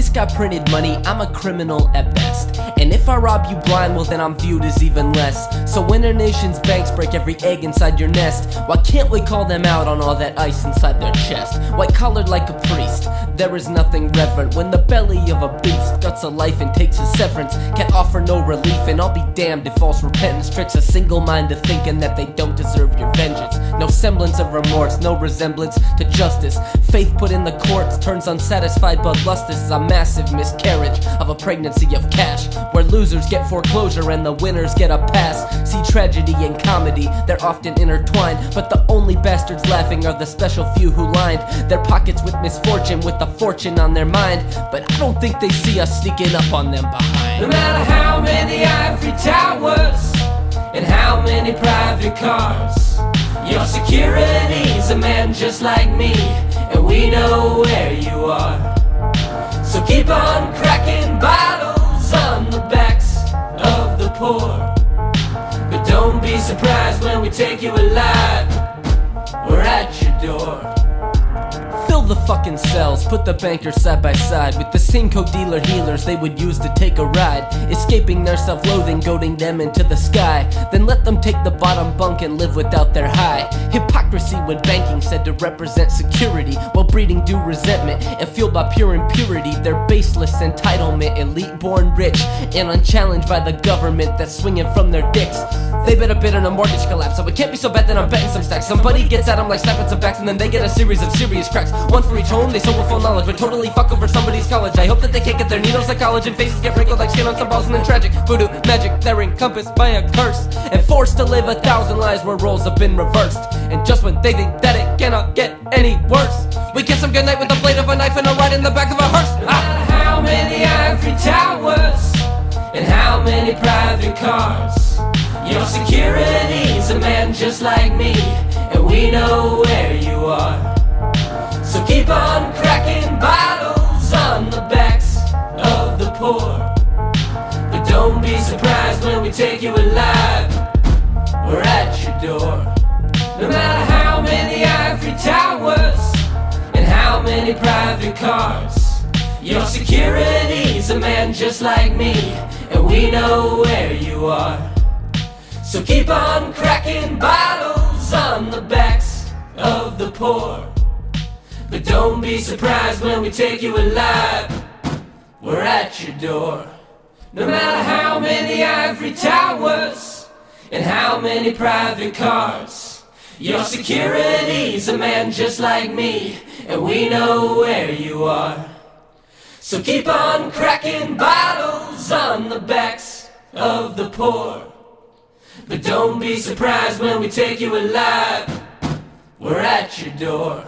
this guy printed money, I'm a criminal at best. And if I rob you blind, well then I'm viewed as even less. So when our nation's banks break every egg inside your nest, why can't we call them out on all that ice inside their chest? White collared like a priest, there is nothing reverent when the belly of a beast guts a life and takes a severance. Can't offer no relief, and I'll be damned if false repentance tricks a single mind to thinking that they don't deserve your vengeance. No semblance of remorse, no resemblance to justice. Faith put in the courts turns unsatisfied bloodlust. This is a massive miscarriage of a pregnancy of cash, where losers get foreclosure and the winners get a pass. See tragedy and comedy, they're often intertwined, but the only bastards laughing are the special few who lined their pockets with misfortune, with a fortune on their mind. But I don't think they see us sneaking up on them behind. No matter how many ivory towers and how many private cars, your security's a man just like me, and we know where you are. So keep on cracking bottles on the backs of the poor, but don't be surprised when we take you alive. We're at your door. Fill the fucking cells, put the bankers side by side with the same coke dealer healers they would use to take a ride, escaping their self-loathing, goading them into the sky. Then let them take the bottom bunk and live without their high. Hypocrisy when banking said to represent security, while breeding due resentment and fueled by pure impurity. Their baseless entitlement, elite born rich and unchallenged by the government that's swinging from their dicks. They better bid on a mortgage collapse, so it can't be so bad that I'm betting some stacks. Somebody gets at them like snapping some backs, and then they get a series of serious cracks. One for each home, they sold with full knowledge, but totally fuck over somebody's college. I hope that they can't get their needles like college, and faces get wrinkled like skin on some balls. And then tragic voodoo magic, they're encompassed by a curse and forced to live 1,000 lives where roles have been reversed. And just when they think that it cannot get any worse, we kiss them goodnight with the blade of a knife and a ride in the back of a hearse. How many ivory towers and how many private cars, your security's a man just like me, and we know where you are. So keep on cracking bottles on the backs of the poor, but don't be surprised when we take you alive. We're at your door. No matter how many ivory towers and how many private cars, your security's a man just like me, and we know where you are. So keep on cracking bottles on the backs of the poor, but don't be surprised when we take you alive. We're at your door. No matter how many ivory towers and how many private cars, your security's a man just like me, and we know where you are. So keep on cracking bottles on the backs of the poor, but don't be surprised when we take you alive. We're at your door.